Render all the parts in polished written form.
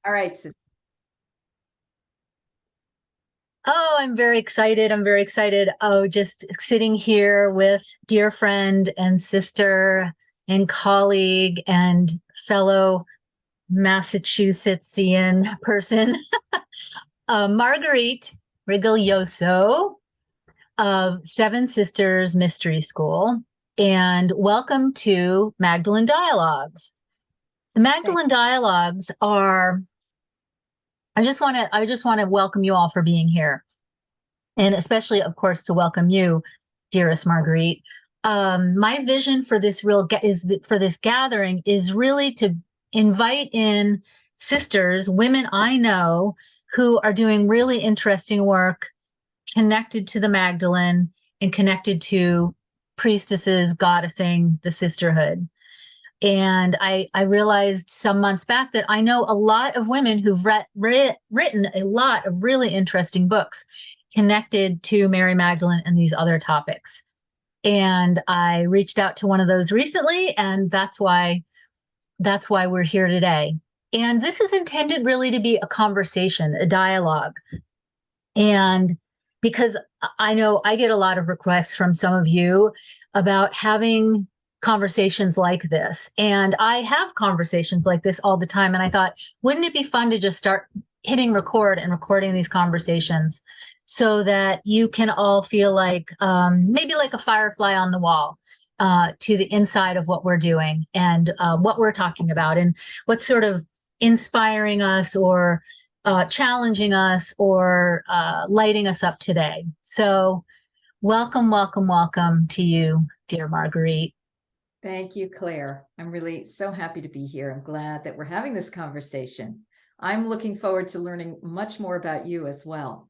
All right, sis. Oh, I'm very excited. I'm very excited. Oh, just sitting here with dear friend and sister and colleague and fellow Massachusettsian person, Marguerite Rigolioso of Seven Sisters Mystery School. And welcome to Magdalene Dialogues. The Thank Magdalene Dialogues are, I just want to welcome you all for being here. And especially, of course, to welcome you, dearest Marguerite. My vision for this for this gathering is really to invite in sisters, women I know who are doing really interesting work connected to the Magdalene and connected to priestesses, goddessing the sisterhood. And I realized some months back that I know a lot of women who've written a lot of really interesting books connected to Mary Magdalene and these other topics. And I reached out to one of those recently, and that's why we're here today. And this is intended really to be a conversation, a dialogue. And because I know I get a lot of requests from some of you about having conversations like this. And I have conversations like this all the time. And I thought, wouldn't it be fun to just start hitting record and recording these conversations so that you can all feel like maybe like a firefly on the wall to the inside of what we're doing and what we're talking about and what's sort of inspiring us or challenging us or lighting us up today. So, welcome, welcome, welcome to you, dear Marguerite. thank you, Claire. I'm really so happy to be here. I'm glad that we're having this conversation. I'm looking forward to learning much more about you as well.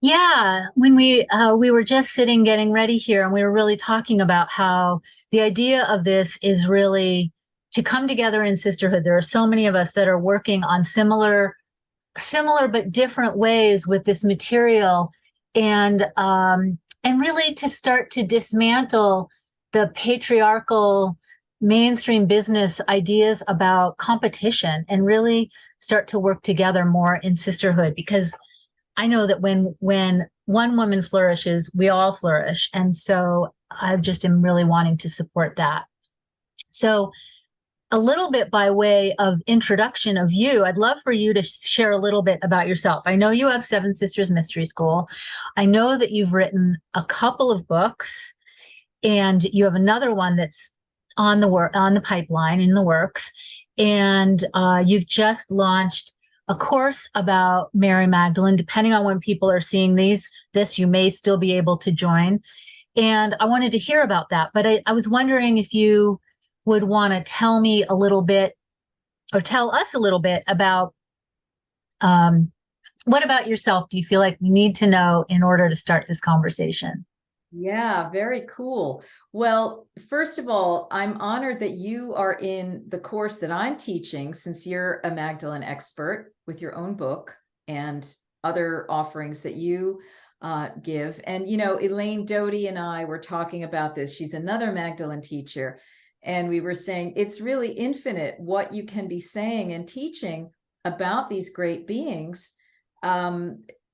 Yeah, when we were just sitting getting ready here, and we were really talking about how the idea of this is really to come together in sisterhood. There are so many of us that are working on similar but different ways with this material, and really to start to dismantle the patriarchal mainstream business ideas about competition and really start to work together more in sisterhood, because I know that when one woman flourishes, we all flourish. And so I just am really wanting to support that. So a little bit by way of introduction of you, I'd love for you to share a little bit about yourself. I know you have Seven Sisters Mystery School. I know that you've written a couple of books, and you have another one that's on the pipeline in the works, and you've just launched a course about Mary Magdalene. Depending on when people are seeing this, you may still be able to join. And I wanted to hear about that, but I was wondering if you would want to tell me a little bit or tell us a little bit about um, what about yourself do you feel like we need to know in order to start this conversation? Yeah, very cool. Well, first of all, I'm honored that you are in the course that I'm teaching, since you're a Magdalene expert with your own book and other offerings that you give. And, Elaine Doty and I were talking about this. She's another Magdalene teacher. And we were saying it's really infinite what you can be saying and teaching about these great beings.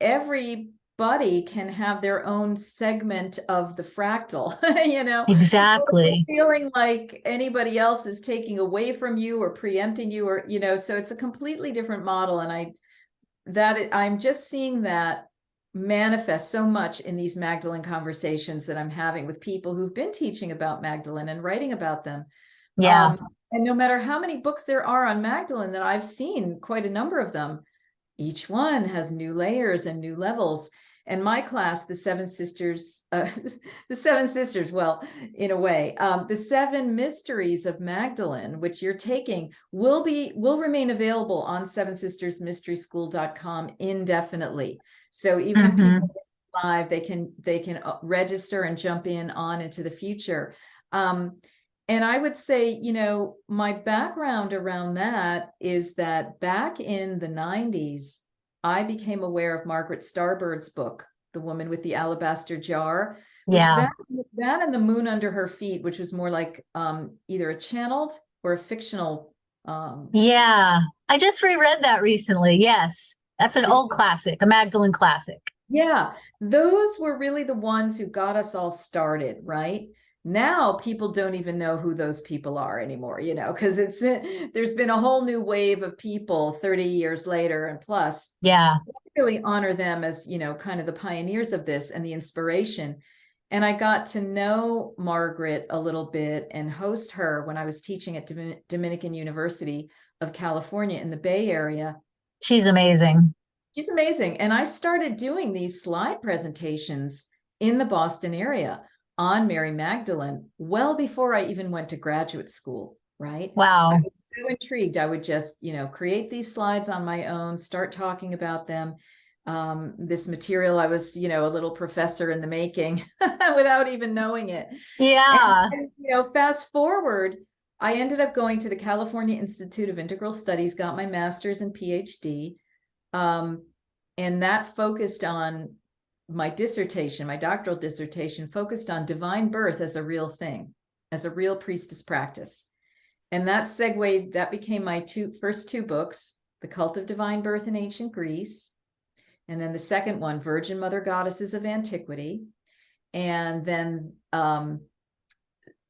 Everybody can have their own segment of the fractal, Exactly. feeling like anybody else is taking away from you or preempting you, or, so it's a completely different model. And I'm just seeing that manifest so much in these Magdalene conversations that I'm having with people who've been teaching about Magdalene and writing about them. Yeah. And no matter how many books there are on Magdalene that I've seen, quite a number of them, each one has new layers and new levels. And my class, the Seven Sisters, the Seven Sisters, well, in a way, the Seven Mysteries of Magdalene, which you're taking, will remain available on sevensistersmysteryschool.com indefinitely. So even if Mm-hmm. people live, they can register and jump in on into the future. And I would say, my background around that is that back in the 90s, I became aware of Margaret Starbird's book, The Woman with the Alabaster Jar, which Yeah. that and The Moon Under Her Feet, which was more like either a channeled or a fictional Yeah, I just reread that recently. Yes, that's an old classic, a Magdalene classic. Yeah, those were really the ones who got us all started, right? Now people don't even know who those people are anymore, because there's been a whole new wave of people 30 years later and plus. Yeah, I really honor them as, kind of the pioneers of this and the inspiration. And I got to know Margaret a little bit and host her when I was teaching at Dominican University of California in the Bay Area. she's amazing. She's amazing. And I started doing these slide presentations in the Boston area on Mary Magdalene well before I even went to graduate school, right? I Wow. was so intrigued. I would just, create these slides on my own, start talking about them. This material, I was, a little professor in the making without even knowing it. Yeah. Fast forward, I ended up going to the California Institute of Integral Studies, got my master's and Ph.D. And that focused on my doctoral dissertation focused on divine birth as a real thing, as a real priestess practice. And that became my first two books, The Cult of Divine Birth in Ancient Greece. And then the second one, Virgin Mother Goddesses of Antiquity. And then,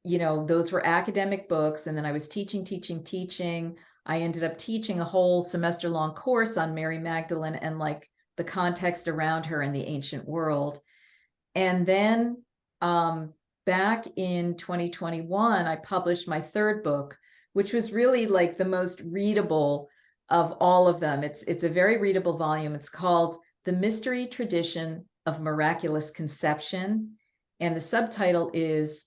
those were academic books. And then I was teaching. I ended up teaching a whole semester-long course on Mary Magdalene and like the context around her in the ancient world. And then back in 2021, I published my third book, which was really like the most readable of all of them. It's a very readable volume. It's called The Mystery Tradition of Miraculous Conception. And the subtitle is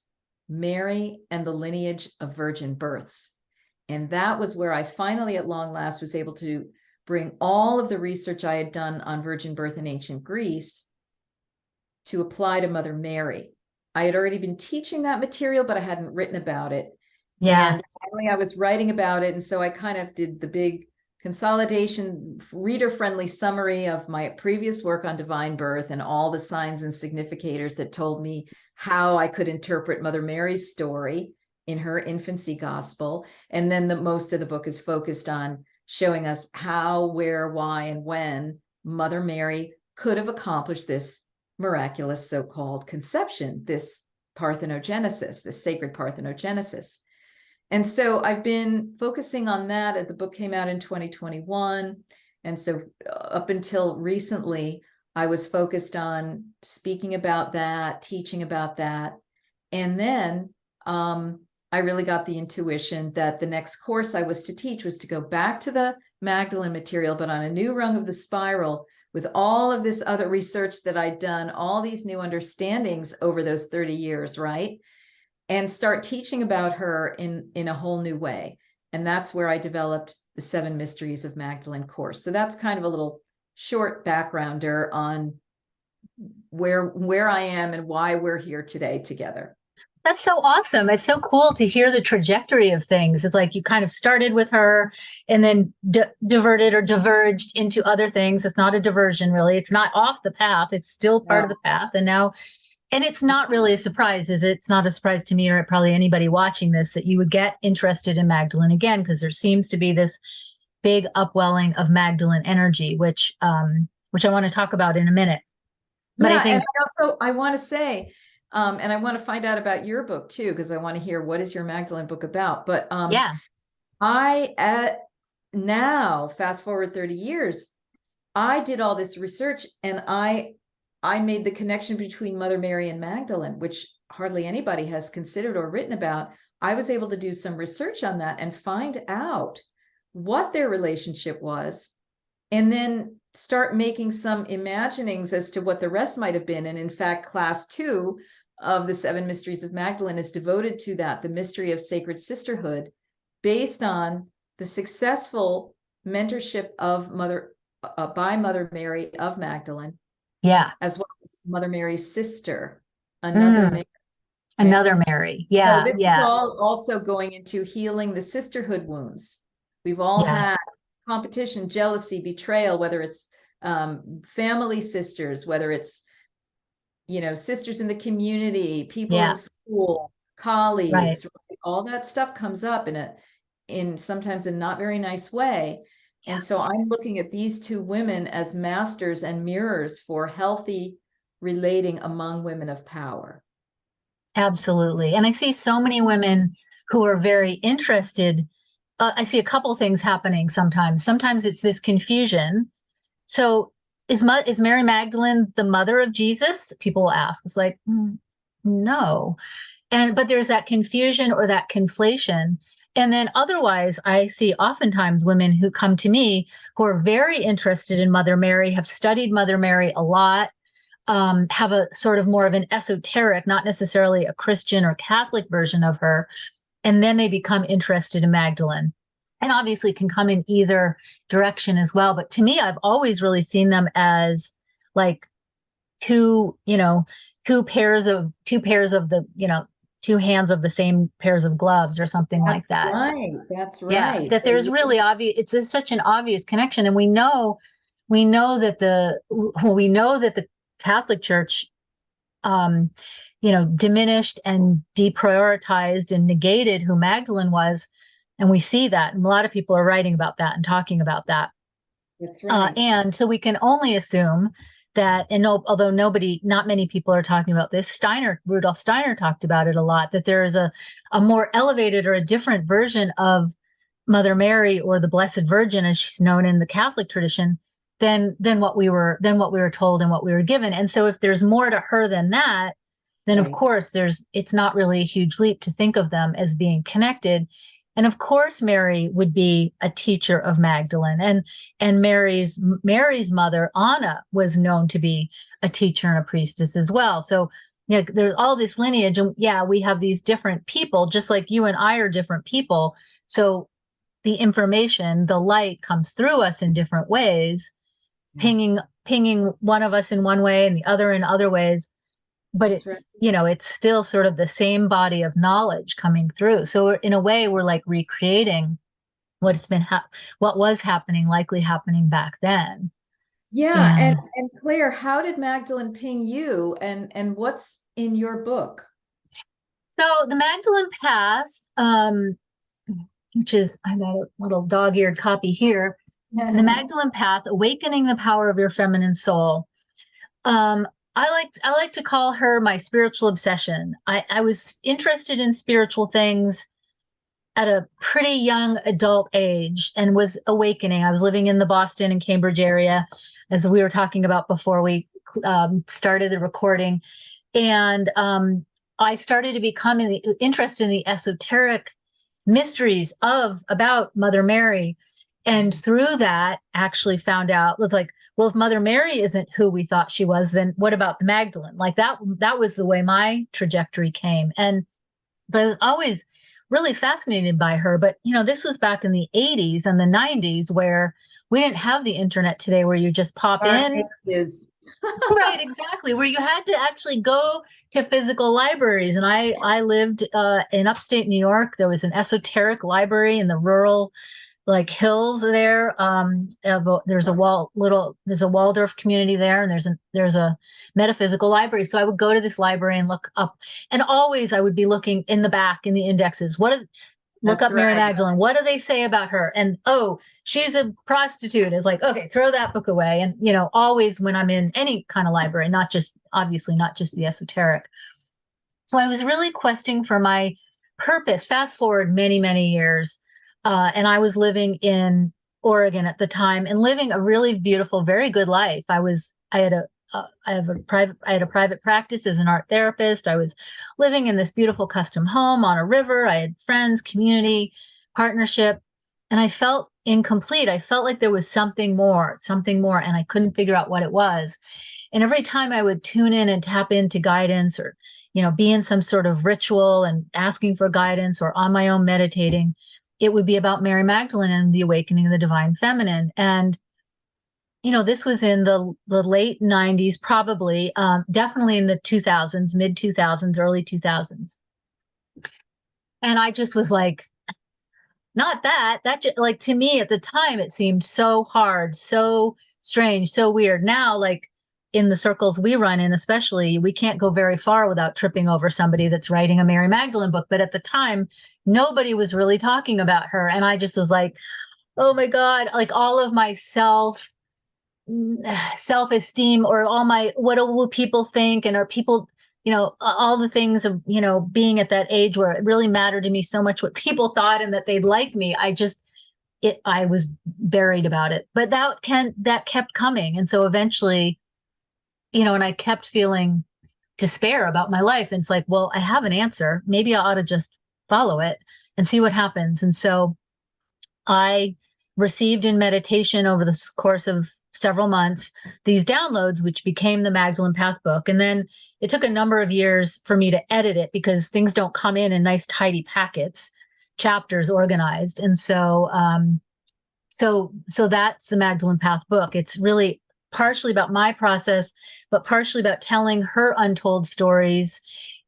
Mary and the Lineage of Virgin Births. And that was where I finally, at long last, was able to bring all of the research I had done on virgin birth in ancient Greece to apply to Mother Mary. I had already been teaching that material, but I hadn't written about it. Yeah. And finally, I was writing about it. And so I kind of did the big consolidation, reader-friendly summary of my previous work on divine birth and all the signs and significators that told me how I could interpret Mother Mary's story in her infancy gospel. And then most of the book is focused on showing us how, where, why, and when Mother Mary could have accomplished this miraculous so-called conception, this parthenogenesis, this sacred parthenogenesis. And so I've been focusing on that. The book came out in 2021. And so up until recently, I was focused on speaking about that, teaching about that. And then I really got the intuition that the next course I was to teach was to go back to the Magdalene material, but on a new rung of the spiral with all of this other research that I'd done, all these new understandings over those 30 years, right? And start teaching about her in a whole new way. And that's where I developed the 7 Mysteries of Magdalene course. So that's kind of a little short backgrounder on where I am and why we're here today together. That's so awesome. It's so cool to hear the trajectory of things. It's like you kind of started with her and then diverted or diverged into other things. It's not a diversion, really. It's not off the path. It's still part of the path. And it's not really a surprise, is it? It's not a surprise to me or probably anybody watching this that you would get interested in Magdalene again, because there seems to be this big upwelling of Magdalene energy, which I want to talk about in a minute. But yeah, I think, and I want to say, and I want to find out about your book too, because I want to hear what is your Magdalene book about. But yeah, now, fast forward 30 years, I did all this research and I made the connection between Mother Mary and Magdalene, which hardly anybody has considered or written about. I was able to do some research on that and find out what their relationship was, and then start making some imaginings as to what the rest might have been. And in fact, class 2 of the 7 Mysteries of Magdalene is devoted to that, the mystery of sacred sisterhood, based on the successful mentorship of by Mother Mary of Magdalene, yeah, as well as Mother Mary's sister, another Mary. another Mary. So Yeah, this is yeah, all also going into healing the sisterhood wounds. We've all yeah, had competition, jealousy, betrayal, whether it's family sisters, whether it's, sisters in the community, people yeah, in school, right. colleagues, right? All that stuff comes up in sometimes a not very nice way. And so I'm looking at these two women as masters and mirrors for healthy relating among women of power. Absolutely. And I see so many women who are very interested. I see a couple things happening sometimes. Sometimes it's this confusion. So is Mary Magdalene the mother of Jesus? People will ask. It's like, no. But there's that confusion or that conflation. And then otherwise, I see oftentimes women who come to me who are very interested in Mother Mary, have studied Mother Mary a lot, have a sort of more of an esoteric, not necessarily a Christian or Catholic version of her. And then they become interested in Magdalene. And obviously can come in either direction as well. But to me, I've always really seen them as like two pairs of the, two hands of the same pairs of gloves or something like that. Right. That's Yeah, right. that there's really obvious, it's just such an obvious connection. And we know that the Catholic Church, diminished and deprioritized and negated who Magdalene was. And we see that. And a lot of people are writing about that and talking about that. That's right. And so we can only assume that, and although not many people are talking about this, Rudolf Steiner talked about it a lot, that there is a more elevated or a different version of Mother Mary, or the Blessed Virgin, as she's known in the Catholic tradition, than what we were told and what we were given. And so if there's more to her than that, then of course it's not really a huge leap to think of them as being connected. And of course, Mary would be a teacher of Magdalene, and Mary's mother, Anna, was known to be a teacher and a priestess as well. So, there's all this lineage, and we have these different people, just like you and I are different people. So the information, the light comes through us in different ways, pinging one of us in one way and the other in other ways. But it's, right. It's still sort of the same body of knowledge coming through. So in a way, we're like recreating what was likely happening back then. Yeah. And Claire, how did Magdalene ping you, and what's in your book? So the Magdalene Path, which is, I got a little dog-eared copy here. The Magdalene Path, Awakening the Power of Your Feminine Soul. I like to call her my spiritual obsession. I was interested in spiritual things at a pretty young adult age and was awakening. I was living in the Boston and Cambridge area, as we were talking about before we started the recording. And I started to become interested in the esoteric mysteries about Mother Mary. And through that, actually found out, was like, well, if Mother Mary isn't who we thought she was, then what about the Magdalene? Like that was the way my trajectory came. And so I was always really fascinated by her. But, this was back in the 80s and the 90s, where we didn't have the internet today, where you just pop in. Right, exactly. Where you had to actually go to physical libraries. And I lived in upstate New York. There was an esoteric library in the rural hills there. There's a Waldorf community there, and there's a metaphysical library. So I would go to this library and look up, and always I would be looking in the back in the indexes. Look up Mary Magdalene. What do they say about her? And she's a prostitute. It's like, okay, throw that book away. And always when I'm in any kind of library, not just the esoteric. So I was really questing for my purpose. Fast forward many, many years. And I was living in Oregon at the time and living a really beautiful, very good life. I had a private practice as an art therapist. I was living in this beautiful custom home on a river. I had friends, community, partnership, and I felt incomplete. I felt like there was something more, and I couldn't figure out what it was. And every time I would tune in and tap into guidance, or, be in some sort of ritual and asking for guidance, or on my own meditating, it would be about Mary Magdalene and the awakening of the divine feminine. And, this was in the late 90s, probably, definitely in the 2000s, mid 2000s, early 2000s. And I just was like, not that just, like, to me at the time, it seemed so hard, so strange, so weird. Now, like, in the circles we run in, especially, we can't go very far without tripping over somebody that's writing a Mary Magdalene book. But at the time, nobody was really talking about her. And I just was like, oh my God, like all of my self-esteem, or all my, what will people think? And are people, all the things of, being at that age where it really mattered to me so much what people thought and that they'd like me. I was buried about it, but that kept coming. And so eventually, and I kept feeling despair about my life. And it's like, well, I have an answer. Maybe I ought to just follow it and see what happens. And so I received in meditation over the course of several months these downloads, which became the Magdalene Path book. And then it took a number of years for me to edit it because things don't come in nice, tidy packets, chapters organized. And so, so that's the Magdalene Path book. It's really partially about my process, but partially about telling her untold stories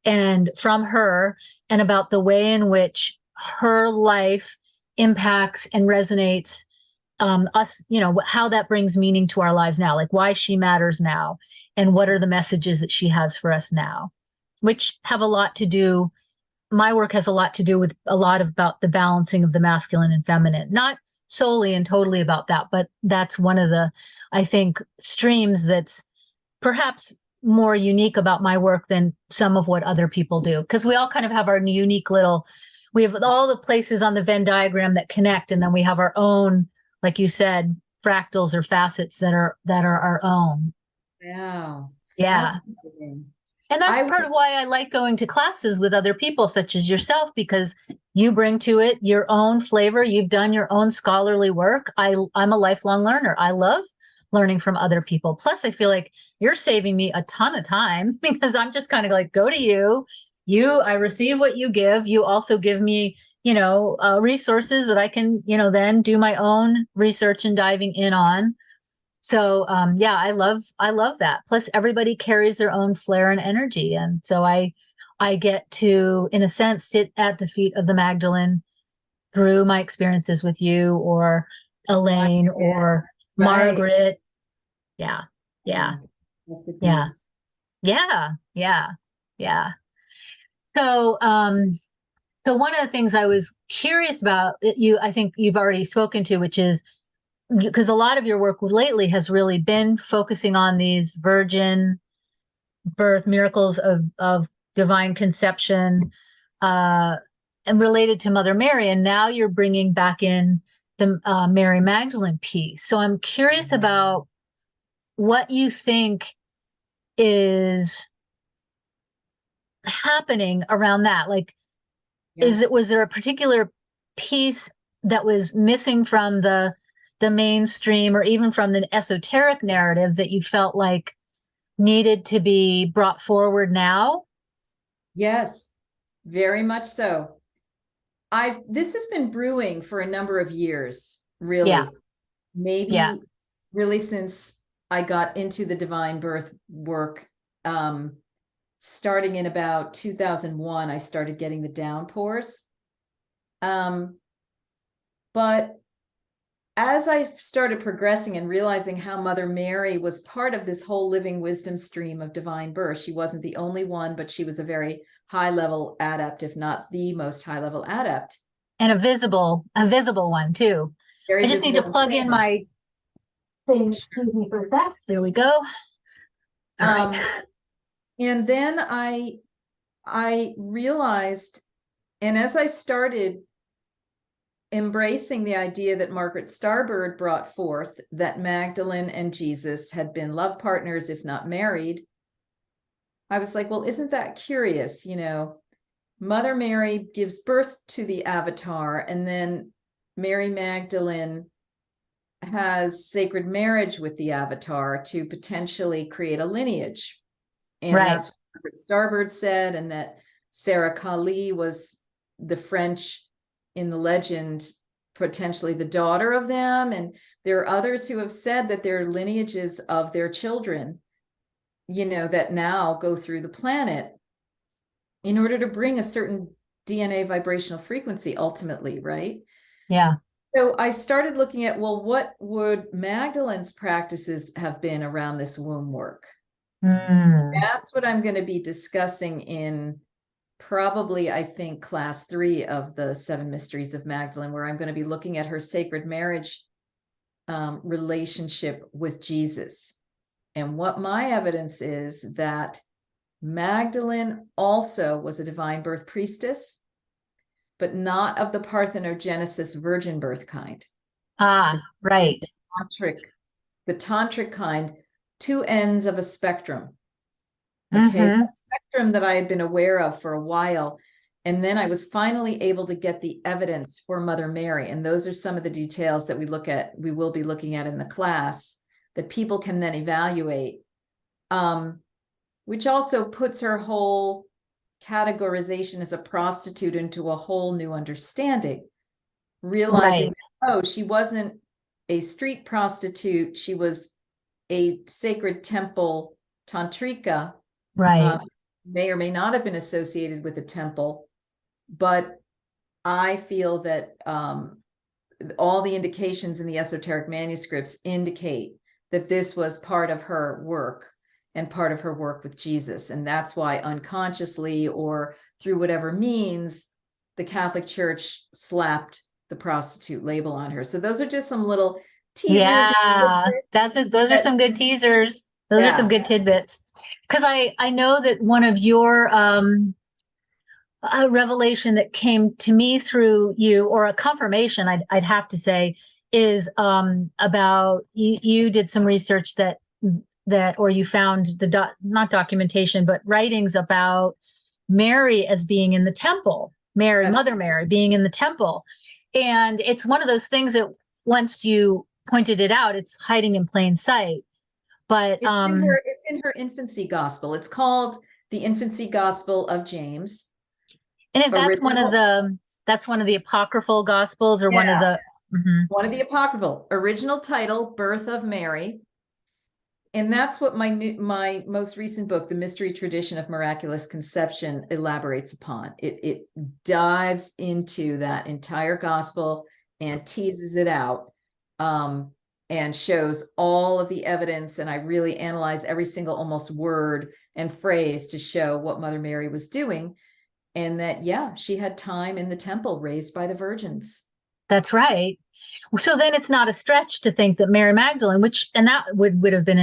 and from her, and about the way in which her life impacts and resonates us, how that brings meaning to our lives now, like why she matters now, and what are the messages that she has for us now, which have a lot to do. My work has a lot to do with about the balancing of the masculine and feminine, not solely and totally about that, but that's one of the, I think, streams that's perhaps more unique about my work than some of what other people do. Because we all kind of have our unique we have all the places on the Venn diagram that connect, and then we have our own, like you said, fractals or facets that are our own. Wow. Yeah. Fascinating. And that's part of why I like going to classes with other people such as yourself, because you bring to it your own flavor. You've done your own scholarly work. I'm a lifelong learner. I love learning from other people. Plus, I feel like you're saving me a ton of time because I'm just kind of like, go to you. I receive what you give. You also give me, resources that I can, then do my own research and diving in on. So, yeah, I love that. Plus everybody carries their own flair and energy. And so I get to, in a sense, sit at the feet of the Magdalene through my experiences with you or Elaine or Margaret. Yeah. Yeah. Yeah. Yeah. Yeah. Yeah. So, so one of the things I was curious about I think you've already spoken to, which is, because a lot of your work lately has really been focusing on these virgin birth miracles of divine conception, and related to Mother Mary. And now you're bringing back in the Mary Magdalene piece. So I'm curious about what you think is happening around that. Like, was there a particular piece that was missing from the mainstream or even from the esoteric narrative that you felt like needed to be brought forward now? Yes, very much so. This has been brewing for a number of years, really. Yeah. Maybe really since I got into the divine birth work, starting in about 2001, I started getting the downpours. But as I started progressing and realizing how Mother Mary was part of this whole living wisdom stream of divine birth, she wasn't the only one, but she was a very high-level adept, if not the most high-level adept. And a visible one too. I just need to plug in my thing. Excuse me for a sec. There we go. All right. And then I realized, and as I started embracing the idea that Margaret Starbird brought forth, that Magdalene and Jesus had been love partners, if not married, I was like, well, isn't that curious? Mother Mary gives birth to the avatar, and then Mary Magdalene has sacred marriage with the avatar to potentially create a lineage. And that's what Margaret Starbird said, and that Sarah Kali was the French in the legend, potentially the daughter of them. And there are others who have said that they're lineages of their children, that now go through the planet in order to bring a certain DNA vibrational frequency ultimately, right? Yeah. So I started looking at, well, what would Magdalene's practices have been around this womb work? Mm, That's what I'm going to be discussing in probably, I think, class 3 of the 7 Mysteries of Magdalene, where I'm going to be looking at her sacred marriage relationship with Jesus. And what my evidence is that Magdalene also was a divine birth priestess, but not of the parthenogenesis virgin birth kind. The, right. tantric, the tantric kind, two ends of a spectrum. Okay, Mm-hmm. a spectrum that I had been aware of for a while. And then I was finally able to get the evidence for Mother Mary. And those are some of the details that we will be looking at in the class that people can then evaluate. Which also puts her whole categorization as a prostitute into a whole new understanding, realizing, Right. oh, she wasn't a street prostitute, she was a sacred temple tantrika, Right. may or may not have been associated with a temple, but I feel that all the indications in the esoteric manuscripts indicate that this was part of her work and part of her work with Jesus. And that's why unconsciously or through whatever means, the Catholic Church slapped the prostitute label on her. So those are just some little teasers. Yeah, those are That, some good teasers. Those are some yeah, good tidbits. Because I know that one of your a revelation that came to me through you, or a confirmation, I'd have to say, is about you did some research or you found not documentation, but writings about Mary as being in the temple, Mother Mary being in the temple. And it's one of those things that once you pointed it out, it's hiding in plain sight. But it's in her infancy gospel. It's called the Infancy Gospel of James. and Original, that's one of the apocryphal gospels, or one of yeah, the mhm. one of the apocryphal. Original title, Birth of Mary. And that's what my most recent book, The Mystery Tradition of Miraculous Conception, elaborates upon. It dives into that entire gospel and teases it out, and shows all of the evidence. And I really analyze every single almost word and phrase to show what Mother Mary was doing. And that, yeah, she had time in the temple raised by the virgins. That's right. So then it's not a stretch to think that Mary Magdalene, and that would have been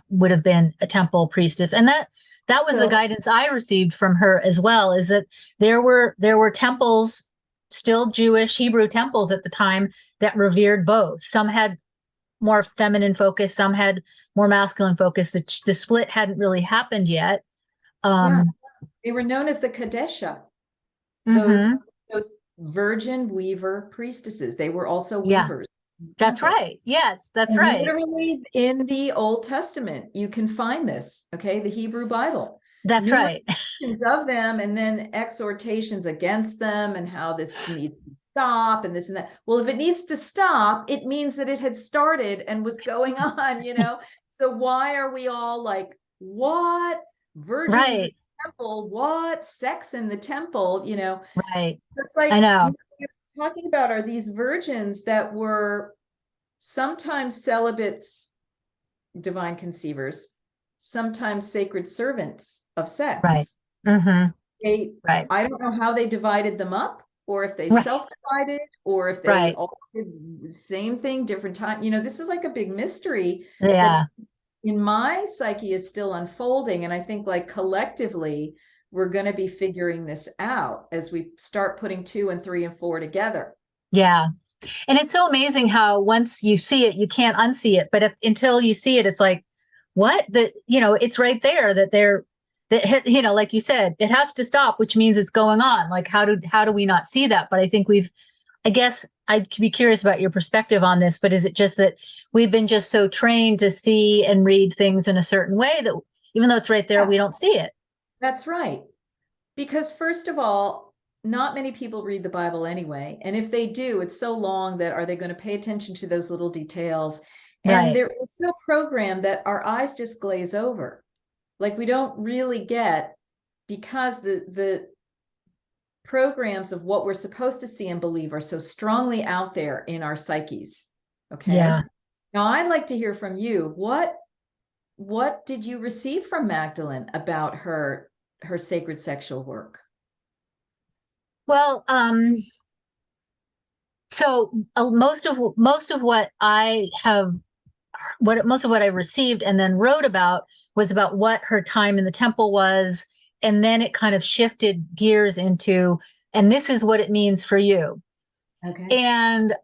would have been a temple priestess, and that was the So, guidance I received from her as well. Is that there were temples, still Jewish Hebrew temples at the time, that revered both. Some had more feminine focus, some had more masculine focus. The split hadn't really happened yet. yeah, Um, they were known as the Kadesha. those mhm. those virgin weaver priestesses. They were also Yeah, weavers in the that's temple. right. Yes, that's And right. literally in the Old Testament, you can find this, okay? The Hebrew Bible. That's Numerous right. mentions of them and then exhortations against them and how this needs to stop and this and that. Well, if it needs to stop, it means that it had started and was going on. So why are we all like, what? Virgins in Right, the temple, what? Sex in the temple, right. it's like, I know. you're talking about are these virgins that were sometimes celibates, divine conceivers, sometimes sacred servants of Right. sex. Mm-hmm. They, Right. I don't know how they divided them up, or if they Right. self-divided, or if they Right. all did the same thing, different time. This is like a big mystery that Yeah. in my psyche is still unfolding. And I think like collectively, we're going to be figuring this out as we start putting 2 and 3 and 4 together. Yeah. And it's so amazing how once you see it, you can't unsee it. But until you see it, it's like, what? It's right there like you said, it has to stop, which means it's going on. Like, how do we not see that? But I think I guess I'd be curious about your perspective on this, but is it just that we've been just so trained to see and read things in a certain way that even though it's right there, Yeah, we don't see it? that's right. Because first of all, not many people read the Bible anyway. And if they do, it's so long that are they going to pay attention to those little details? And Right. they're so programmed that our eyes just glaze over. Like we don't really get, because the programs of what we're supposed to see and believe are so strongly out there in our psyches. Okay. Yeah. Now I'd like to hear from you. What did you receive from Magdalene about her sacred sexual work? Well, so most of what most of what I received and then wrote about was about what her time in the temple was, and then it kind of shifted gears into, and this is what it means for you. Okay. And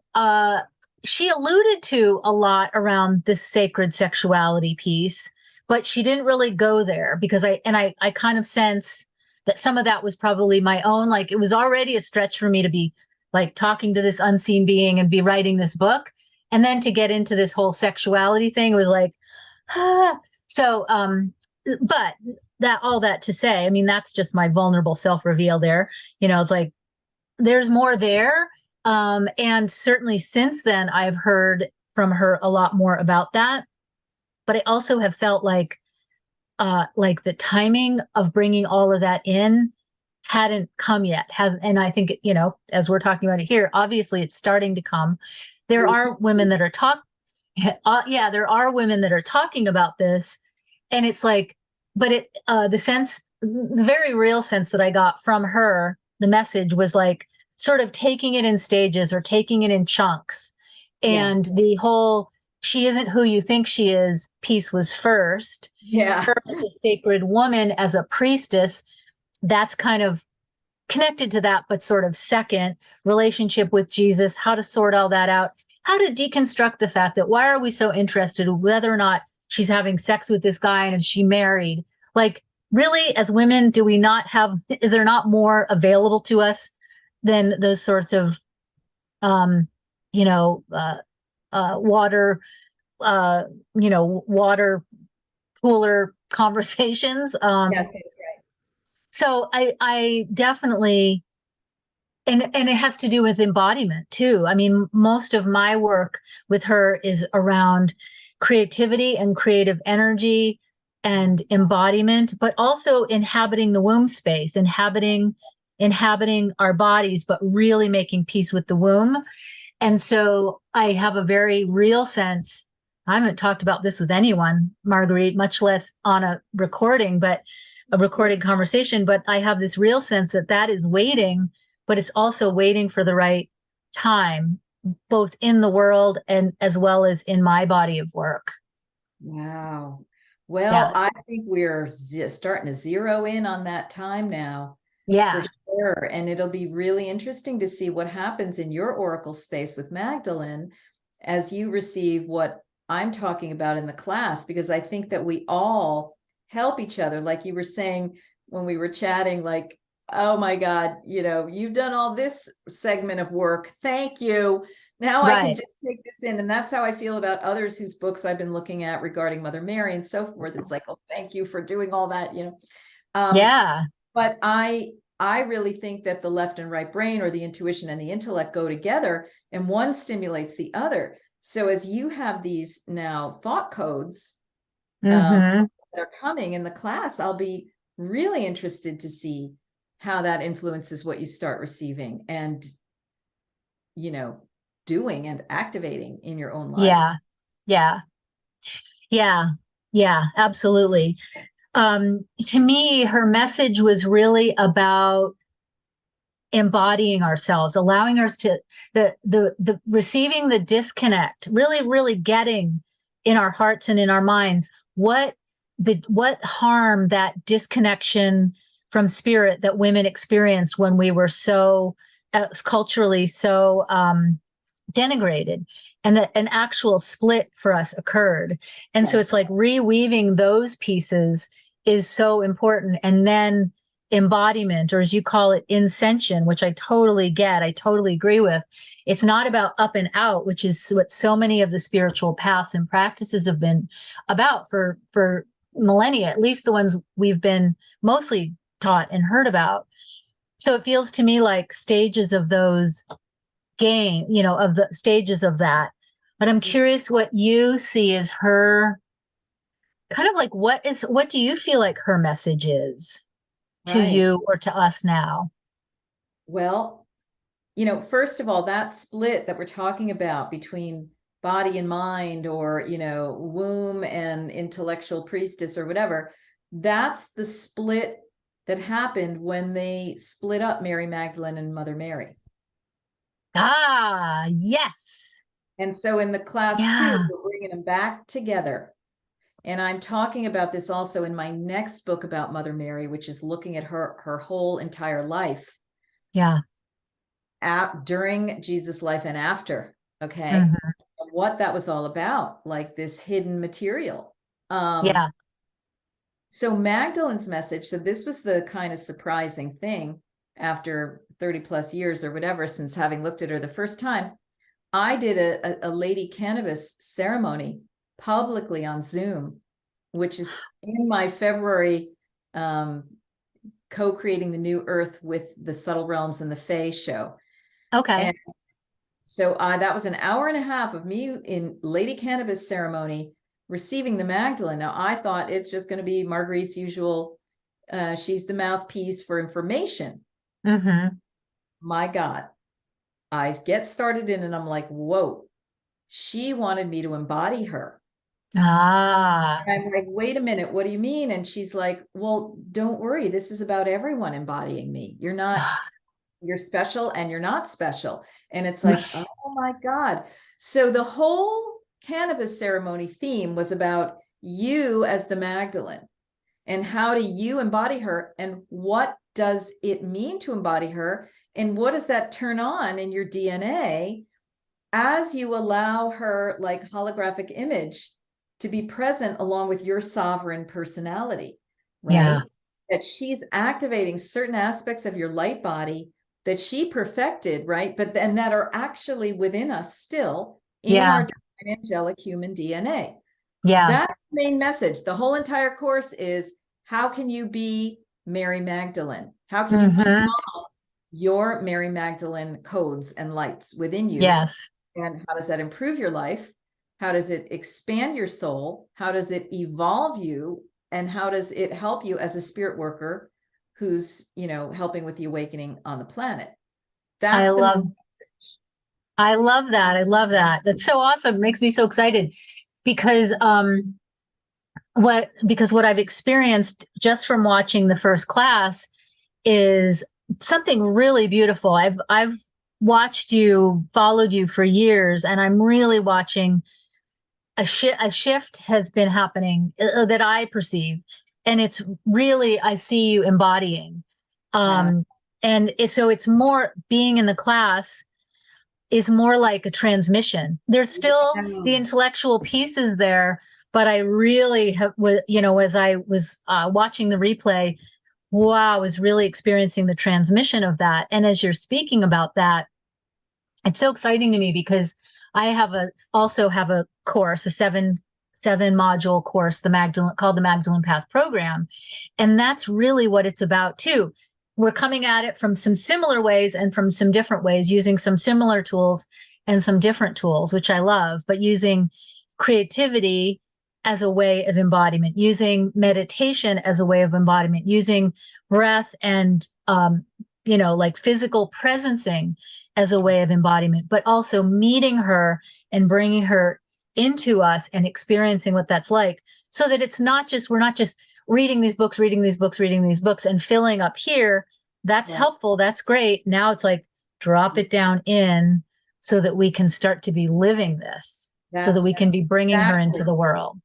she alluded to a lot around this sacred sexuality piece, but she didn't really go there because I kind of sense that some of that was probably my own. Like, it was already a stretch for me to be like talking to this unseen being and be writing this book. And then to get into this whole sexuality thing, it was like, ah. So, but that, all that to say, I mean, that's just my vulnerable self reveal there. You know, it's like, there's more there. And certainly since then, I've heard from her a lot more about that. But I also have felt like the timing of bringing all of that in hadn't come yet. And I think, you know, as we're talking about it here, obviously it's starting to come. There are women that are there are women that are talking about this, and it's like, but the very real sense that I got from her, the message was like sort of taking it in stages or taking it in chunks. And the whole "she isn't who you think she is" piece was first. Yeah. Her as a sacred woman, as a priestess, that's kind of connected to that, but sort of second. Relationship with Jesus, how to sort all that out, how to deconstruct the fact that why are we so interested in whether or not she's having sex with this guy and is she married? Like, really, as women, do we not have, is there not more available to us than those sorts of, you know, water, water cooler conversations? Yes, that's right. So I definitely, and it has to do with embodiment too. I mean, most of my work with her is around creativity and creative energy and embodiment, but also inhabiting the womb space, inhabiting our bodies, but really making peace with the womb. And so I have a very real sense. I haven't talked about this with anyone, Marguerite, much less on a recording, but a recorded conversation. But I have this real sense that that is waiting, but it's also waiting for the right time, both in the world and as well as in my body of work. Wow. Well, Yeah. I think we're starting to zero in on that time now, for Yeah. sure. And it'll be really interesting to see what happens in your oracle space with Magdalene as you receive what I'm talking about in the class, because I think that we all help each other. Like you were saying when we were chatting, like, oh my God, you know, you've done all this segment of work. Thank you. Now I can Right. just take this in. And that's how I feel about others whose books I've been looking at regarding Mother Mary and so forth. It's like, oh, thank you for doing all that, you know. Yeah. But I really think that the left and right brain, or the intuition and the intellect, go together, and one stimulates the other. So as you have these now thought codes Mm-hmm. that are coming in the class, I'll be really interested to see how that influences what you start receiving and, you know, doing and activating in your own life. Yeah. Yeah. Yeah. Yeah. Absolutely. To me, her message was really about embodying ourselves, allowing us to the receiving the disconnect, really getting in our hearts and in our minds what harm that disconnection from spirit that women experienced when we were so culturally so denigrated, and that an actual split for us occurred. And so it's like reweaving those pieces is so important. And then embodiment, or as you call it, inscension, which I totally get, I totally agree with. It's not about up and out, which is what so many of the spiritual paths and practices have been about for millennia, at least the ones we've been mostly taught and heard about. So it feels to me like stages of those of the stages of that. But I'm curious what you see as her kind of like, what do you feel like her message is to Right. you or to us now? Well, you know, first of all, that split that we're talking about between body and mind, or, you know, womb and intellectual priestess or whatever, that's the split that happened when they split up Mary Magdalene and Mother Mary. Ah, yes. And so in the class two, Yeah. we're bringing them back together. And I'm talking about this also in my next book about Mother Mary, which is looking at her whole entire life Yeah. during Jesus' life and after. Okay. Hmm. And what that was all about, like this hidden material. Yeah. So Magdalene's message, so this was the kind of surprising thing after 30 plus years or whatever, since having looked at her the first time. I did a lady cannabis ceremony publicly on Zoom, which is in my February co-creating the new earth with the subtle realms and the Fae show. Okay. And so that was an hour and a half of me in lady cannabis ceremony receiving the Magdalene. Now I thought it's just going to be Marguerite's usual, she's the mouthpiece for information. Hmm. My God, I get started in and I'm like, whoa, she wanted me to embody her. Ah. I'm like, wait a minute, what do you mean? And she's like, well, don't worry. This is about everyone embodying me. You're special and you're not special. And it's like, oh my God. So the whole cannabis ceremony theme was about you as the Magdalene, and how do you embody her, and what does it mean to embody her, and what does that turn on in your DNA as you allow her, like holographic image, to be present along with your sovereign personality, Yeah. right? That she's activating certain aspects of your light body that she perfected, right? But then that are actually within us still in Yeah. our divine angelic human DNA. Yeah. That's the main message. The whole entire course is, how can you be Mary Magdalene? How can you turn Hmm. on your Mary Magdalene codes and lights within you? Yes. And how does that improve your life? How does it expand your soul? How does it evolve you? And how does it help you as a spirit worker who's, you know, helping with the awakening on the planet? I That's the main love message. I love that. I love that. That's so awesome. It makes me so excited because what I've experienced just from watching the first class is something really beautiful. I've watched you, followed you for years, and I'm really watching a shift has been happening that I perceive, and it's really I see you embodying. Yeah. And it's more being in the class is more like a transmission. There's still the intellectual pieces there, but I really have, you know, as I was watching the replay, wow, I was really experiencing the transmission of that. And as you're speaking about that, it's so exciting to me because I also have a course, a seven module course, called the Magdalene Path program. And that's really what it's about too. We're coming at it from some similar ways and from some different ways, using some similar tools and some different tools, which I love, but using creativity as a way of embodiment, using meditation as a way of embodiment, using breath and, like physical presencing as a way of embodiment, but also meeting her and bringing her into us and experiencing what that's like, so that we're not just reading these books, and filling up here. That's Right. helpful. That's great. Now it's like, drop it down in so that we can start to be living this, so that That's we can be bringing her into exactly. the world.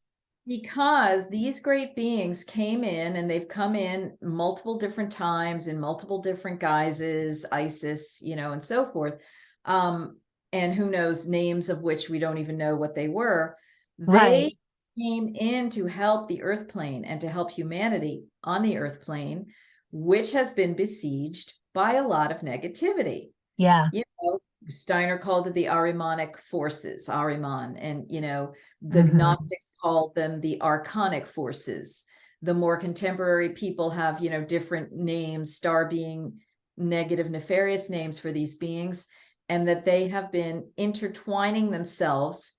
Because these great beings came in, and they've come in multiple different times in multiple different guises, Isis, you know, and so forth. And who knows, names of which we don't even know what they were. They Right. came in to help the earth plane and to help humanity on the earth plane, which has been besieged by a lot of negativity. Yeah. You know, Steiner called it the Ahrimanic forces, Ahriman, and, you know, the Hmm. Gnostics called them the Archonic forces. The more contemporary people have, you know, different names, star being negative, nefarious names for these beings, and that they have been intertwining themselves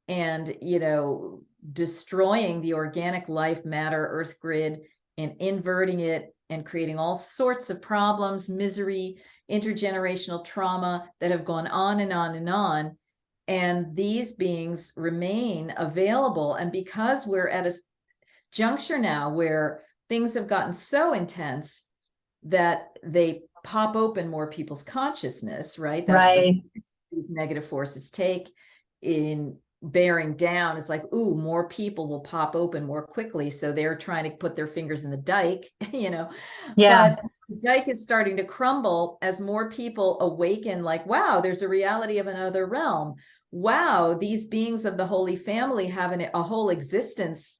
and, you know, destroying the organic life matter earth grid and inverting it and creating all sorts of problems, misery, intergenerational trauma that have gone on and on and on. And these beings remain available. And because we're at a juncture now where things have gotten so intense that they pop open more people's consciousness, right? That's Right. these negative forces take in bearing down. It's like, ooh, more people will pop open more quickly. So they're trying to put their fingers in the dike, Yeah. but the dike is starting to crumble as more people awaken, like, wow, there's a reality of another realm. Wow, these beings of the Holy Family have a whole existence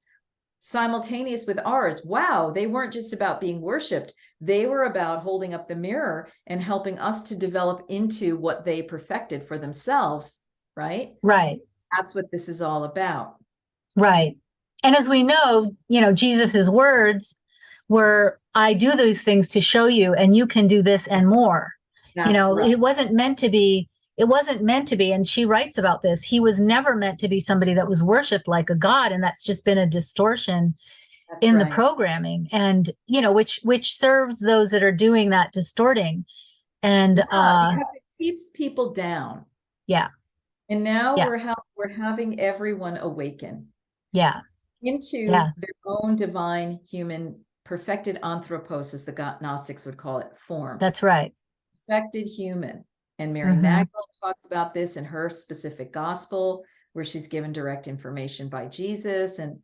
simultaneous with ours. Wow, they weren't just about being worshipped. They were about holding up the mirror and helping us to develop into what they perfected for themselves, right? Right. That's what this is all about. Right. And as we know, Jesus's words were, I do these things to show you, and you can do this and more. That's right. It wasn't meant to be. It wasn't meant to be. And she writes about this. He was never meant to be somebody that was worshiped like a god. And that's just been a distortion That's in the right. programming. And, which serves those that are doing that distorting. And because it keeps people down. yeah. And now Yeah. we're having everyone awaken Yeah. into Yeah. their own divine human perfected anthropos, as the Gnostics would call it, form. That's right. Perfected human. And Mary Magdalene talks about this in her specific gospel, where she's given direct information by Jesus and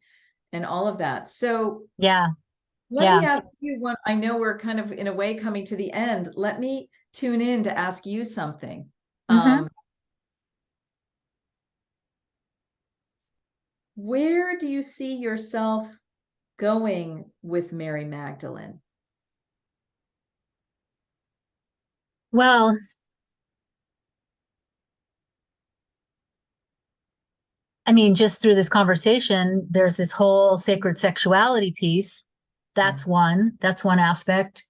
all of that. So yeah. let me ask you one. I know we're kind of in a way coming to the end. Let me tune in to ask you something. Where do you see yourself going with Mary Magdalene? Well, I mean, just through this conversation, there's this whole sacred sexuality piece. That's one aspect.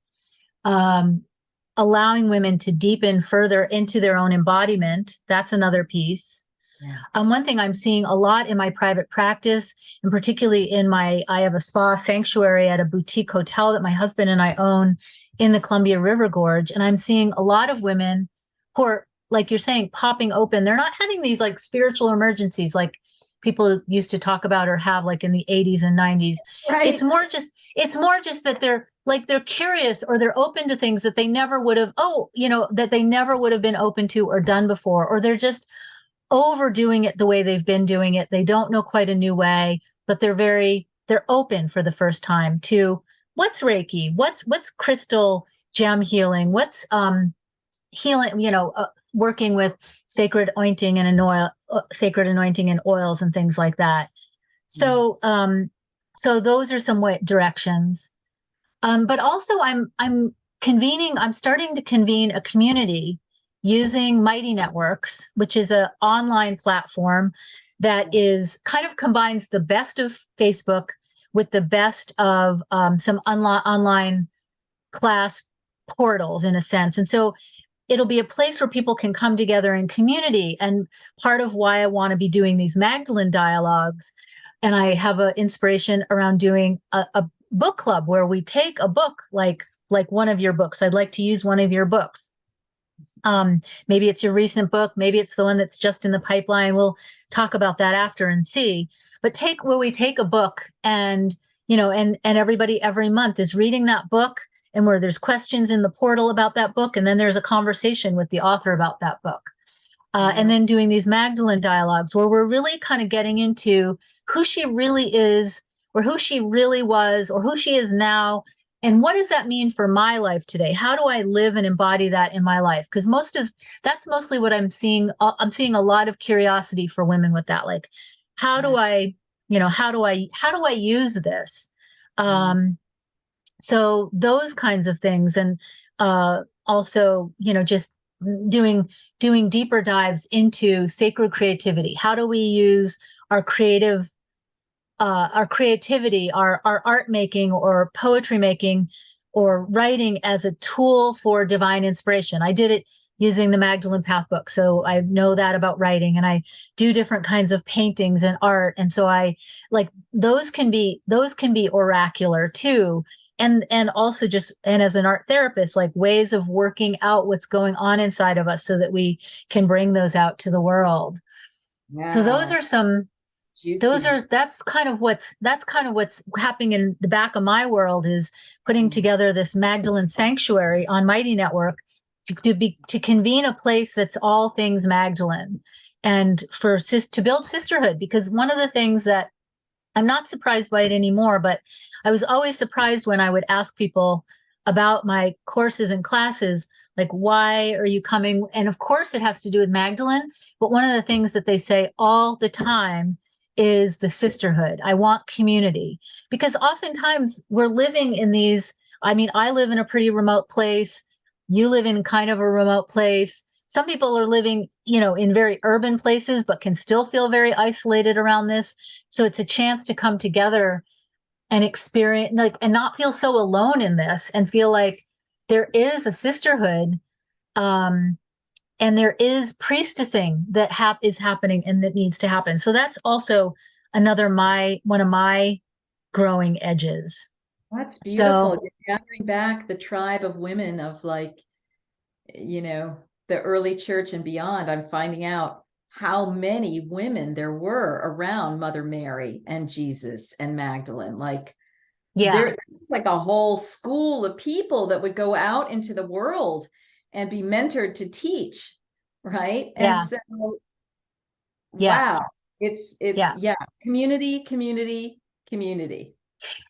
Allowing women to deepen further into their own embodiment. That's another piece. Yeah. One thing I'm seeing a lot in my private practice, and particularly I have a spa sanctuary at a boutique hotel that my husband and I own in the Columbia River Gorge. And I'm seeing a lot of women who are, like you're saying, popping open. They're not having these like spiritual emergencies like people used to talk about or have like in the 80s and 90s. Right. It's more just that they're curious, or they're open to things that they never would have, that they never would have been open to or done before, or they're just overdoing it the way they've been doing it. They don't know quite a new way, but they're open for the first time to what's Reiki, what's crystal gem healing, what's healing, working with sacred anointing and sacred anointing and oils and things like that. So, so those are some directions. But also I'm starting to convene a community using Mighty Networks, which is an online platform that is kind of combines the best of Facebook with the best of some online class portals in a sense. And so it'll be a place where people can come together in community. And part of why I want to be doing these Magdalene dialogues, and I have an inspiration around doing a book club where we take a book like one of your books. I'd like to use one of your books. Maybe it's your recent book, maybe it's the one that's just in the pipeline. We'll talk about that after and see. But we take a book and everybody every month is reading that book, and where there's questions in the portal about that book, and then there's a conversation with the author about that book. And then doing these Magdalene dialogues where we're really kind of getting into who she really is, or who she really was, or who she is now. And what does that mean for my life today? How do I live and embody that in my life? Because that's mostly what I'm seeing. I'm seeing a lot of curiosity for women with that. Like, how do I use this? So those kinds of things. And also, just doing deeper dives into sacred creativity. How do we use our creativity, our art making or poetry making or writing as a tool for divine inspiration? I did it using the Magdalene Path book, so I know that about writing, and I do different kinds of paintings and art. And so I like those can be oracular too. and also just, and as an art therapist, like ways of working out what's going on inside of us so that we can bring those out to the world. So those Yeah. are some, Juicy. that's kind of what's happening in the back of my world, is putting Mm. together this Magdalene Sanctuary on Mighty Network to convene a place that's all things Magdalene, and to build sisterhood. Because one of the things that I'm not surprised by it anymore, but I was always surprised when I would ask people about my courses and classes, like, why are you coming? And of course, it has to do with Magdalene. But one of the things that they say all the time is the sisterhood. I want community, because oftentimes we're living in these. I mean, I live in a pretty remote place. You live in kind of a remote place. Some people are living, in very urban places, but can still feel very isolated around this. So it's a chance to come together and experience, like, and not feel so alone in this, and feel like there is a sisterhood, um, and there is priestessing that is happening and that needs to happen. So that's also one of my growing edges. That's So beautiful. You're gathering back the tribe of women of, like, you know, the early church and beyond. I'm finding out how many women there were around Mother Mary and Jesus and Magdalene. Like, yeah, there's like a whole school of people that would go out into the world and be mentored to teach, right? And yeah, so, yeah, wow, it's yeah. yeah, community, community, community.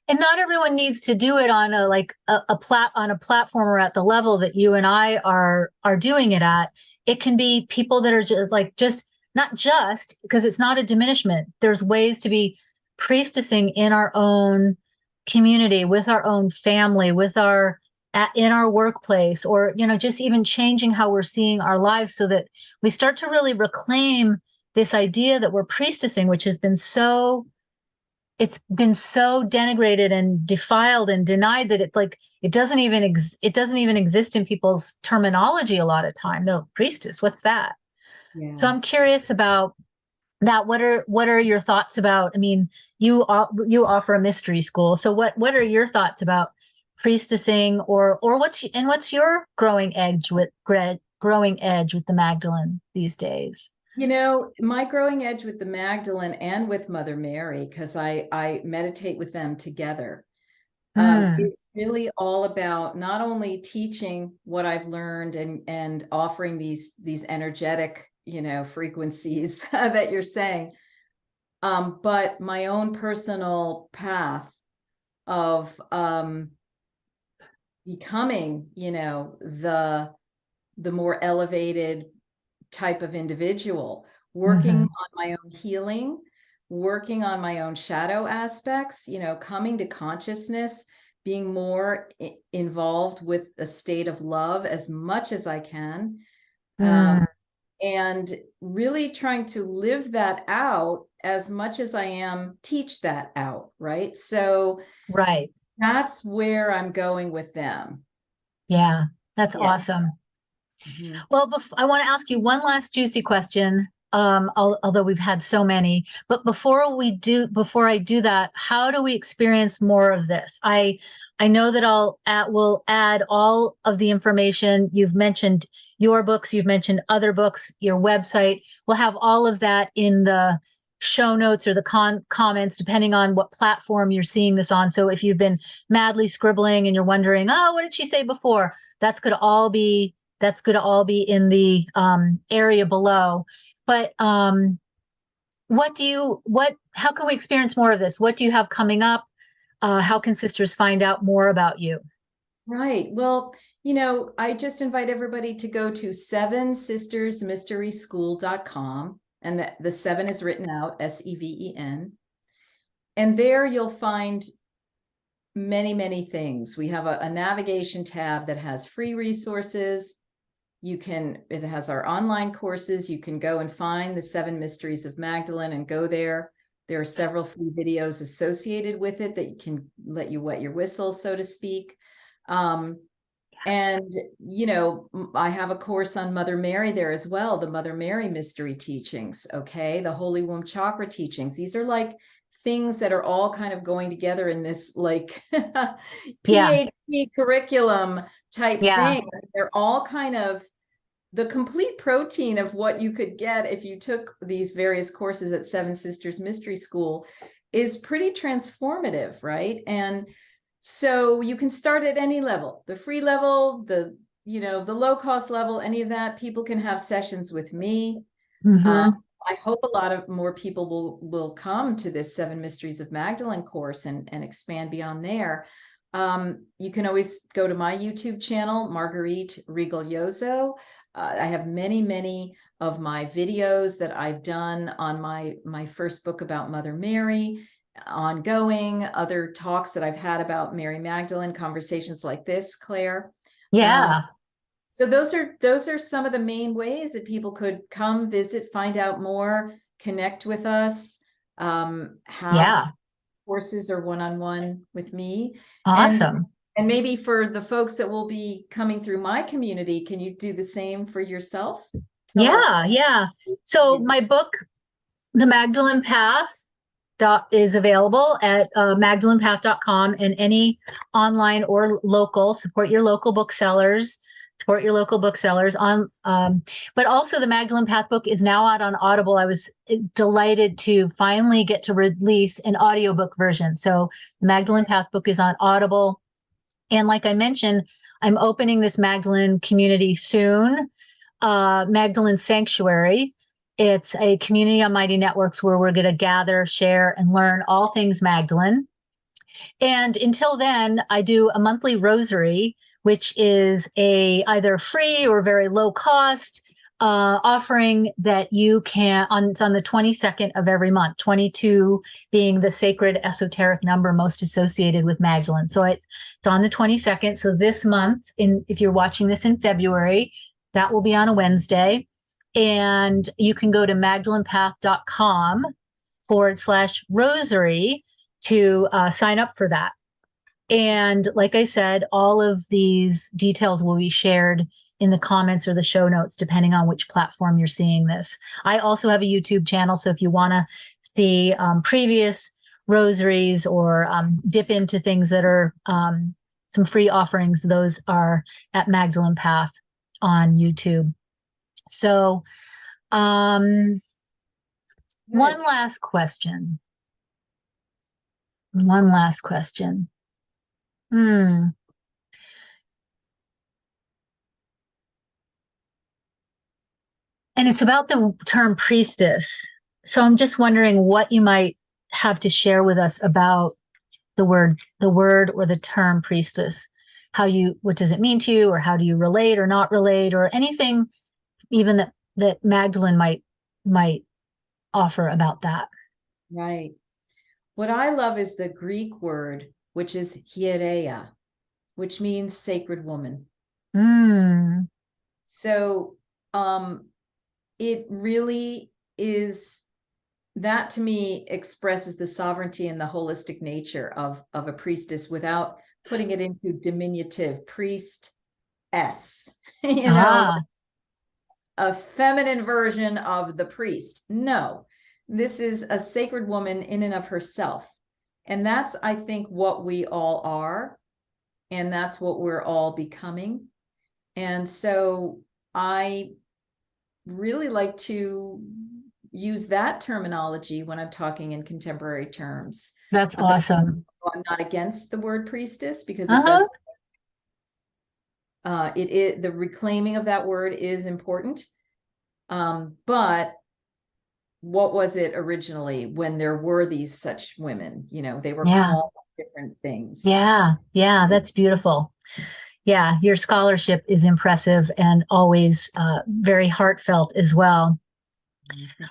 And not everyone needs to do it on a platform or at the level that you and I are doing it at. It can be people that are just not just, because it's not a diminishment. There's ways to be priestessing in our own community, with our own family, in our workplace, or just even changing how we're seeing our lives, so that we start to really reclaim this idea that we're priestessing, which has been so it's been so denigrated and defiled and denied that it's like it doesn't even exist in people's terminology a lot of time. No, priestess, what's that? So Yeah. I'm curious about that. What are your thoughts about? I mean, you offer a mystery school, so what are your thoughts about priestessing, or what's your growing edge with the Magdalene these days? My growing edge with the Magdalene and with Mother Mary, because I meditate with them together, Mm, is really all about not only teaching what I've learned and offering these energetic, frequencies that you're saying, but my own personal path of becoming, the more elevated type of individual, working mhm, on my own healing, working on my own shadow aspects, coming to consciousness, being more involved with a state of love as much as I can, mm, and really trying to live that out as much as I am teach that out, right? So right. that's where I'm going with them. Yeah, that's Yeah. awesome. Mhm. Well, I want to ask you one last juicy question. Although we've had so many, but before I do that, how do we experience more of this? I know that will add all of the information. You've mentioned your books, you've mentioned other books, your website. We'll have all of that in the show notes or the comments, depending on what platform you're seeing this on. So if you've been madly scribbling and you're wondering, oh, what did she say before? That's going to all be in the area below. But how can we experience more of this? What do you have coming up? How can sisters find out more about you? Right. Well, I just invite everybody to go to sevensistersmysteryschool.com, and the seven is written out, Seven. And there you'll find many, many things. We have a navigation tab that has free resources. It has our online courses. You can go and find the Seven Mysteries of Magdalene and go there. There are several free videos associated with it that can let you wet your whistle, so to speak. And, I have a course on Mother Mary there as well, the Mother Mary mystery teachings. Okay. The Holy Womb Chakra teachings. These are like things that are all kind of going together in this like Yeah. PhD curriculum type Yeah. thing. They're all kind of the complete protein of what you could get if you took these various courses at Seven Sisters Mystery School is pretty transformative, right? And so you can start at any level, the free level, the low cost level, any of that. People can have sessions with me. Mm-hmm. I hope a lot of more people will come to this Seven Mysteries of Magdalene course and expand beyond there. You can always go to my YouTube channel, Marguerite Rigolioso. I have many of my videos that I've done on my first book about Mother Mary, ongoing, other talks that I've had about Mary Magdalene, conversations like this, Claire. Yeah. So those are some of the main ways that people could come visit, find out more, connect with us, have Yeah. courses or one-on-one with me. Awesome. And maybe for the folks that will be coming through my community, can you do the same for yourself? Tell us. Yeah. Yeah. So my book, The Magdalene Path, is available at magdalenepath.com and any online or local. Support your local booksellers. Support your local booksellers on. But also, the Magdalene Path book is now out on Audible. I was delighted to finally get to release an audiobook version. So, the Magdalene Path book is on Audible. And like I mentioned, I'm opening this Magdalene community soon, Magdalene Sanctuary. It's a community on Mighty Networks where we're going to gather, share, and learn all things Magdalene. And until then, I do a monthly rosary, which is a either free or very low cost offering that you can it's on the 22nd of every month, 22 being the sacred esoteric number most associated with Magdalene. So it's on the 22nd. So this month, if you're watching this in February, that will be on a Wednesday. And you can go to magdalenepath.com/rosary to sign up for that. And like I said, all of these details will be shared in the comments or the show notes, depending on which platform you're seeing this. I also have a YouTube channel. So if you want to see previous rosaries or dip into things that are some free offerings, those are at Magdalene Path on YouTube. So one last question. One last question. And it's about the term priestess. So I'm just wondering what you might have to share with us about the word or the term priestess. What does it mean to you, or how do you relate or not relate, or anything even that Magdalene might offer about that. Right. What I love is the Greek word, which is hiereia, which means sacred woman. So it really is, that to me expresses the sovereignty and the holistic nature of a priestess without putting it into diminutive priestess, a feminine version of the priest. No, this is a sacred woman in and of herself. And that's, I think, what we all are. And that's what we're all becoming. And so I really like to use that terminology when I'm talking in contemporary terms. That's awesome. I'm not against the word priestess because it does. The reclaiming of that word is important. But what was it originally when there were these such women? They were called different things. Yeah, that's beautiful. Yeah, your scholarship is impressive and always very heartfelt as well.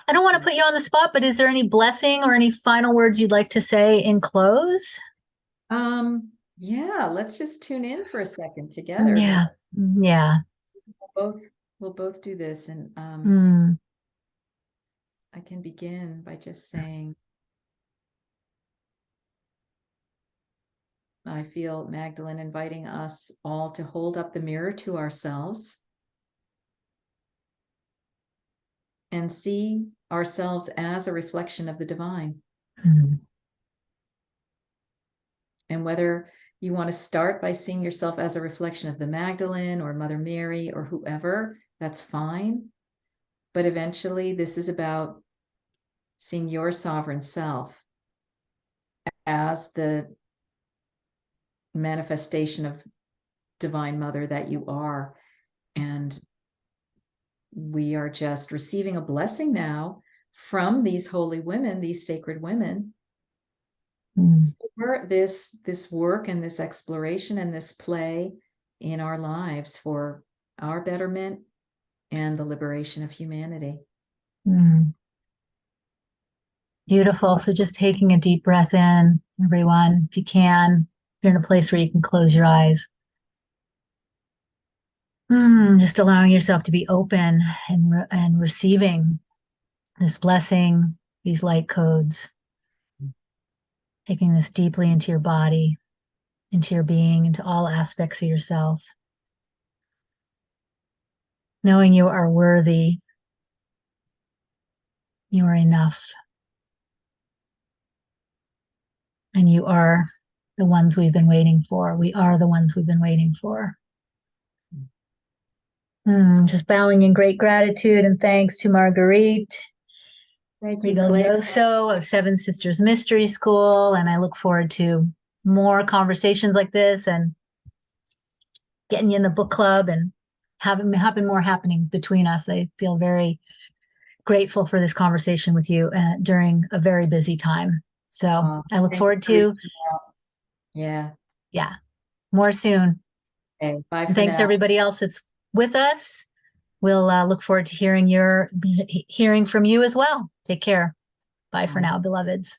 I don't want to put you on the spot, but is there any blessing or any final words you'd like to say in close? Yeah, let's just tune in for a second together. Yeah. We'll both do this, and I can begin by just saying, I feel Magdalene inviting us all to hold up the mirror to ourselves and see ourselves as a reflection of the divine. And whether you want to start by seeing yourself as a reflection of the Magdalene or Mother Mary or whoever, that's fine. But eventually, this is about seeing your sovereign self as the manifestation of Divine Mother that you are. And we are just receiving a blessing now from these holy women, these sacred women, for this work and this exploration and this play in our lives for our betterment and the liberation of humanity. Beautiful. So just taking a deep breath in, everyone, if you can, if you're in a place where you can close your eyes. Just allowing yourself to be open and receiving this blessing, these light codes, taking this deeply into your body, into your being, into all aspects of yourself. Knowing you are worthy, you are enough, and you are the ones we've been waiting for. We are the ones we've been waiting for. Just bowing in great gratitude and thanks to Marguerite Rigolioso of Seven Sisters Mystery School. And I look forward to more conversations like this and getting you in the book club and having more happening between us. I feel very grateful for this conversation with you during a very busy time. So I look forward to yeah more soon. Okay, bye for thanks now. To everybody else that's with us. We'll look forward to hearing from you as well. Take care. Bye for now, beloveds.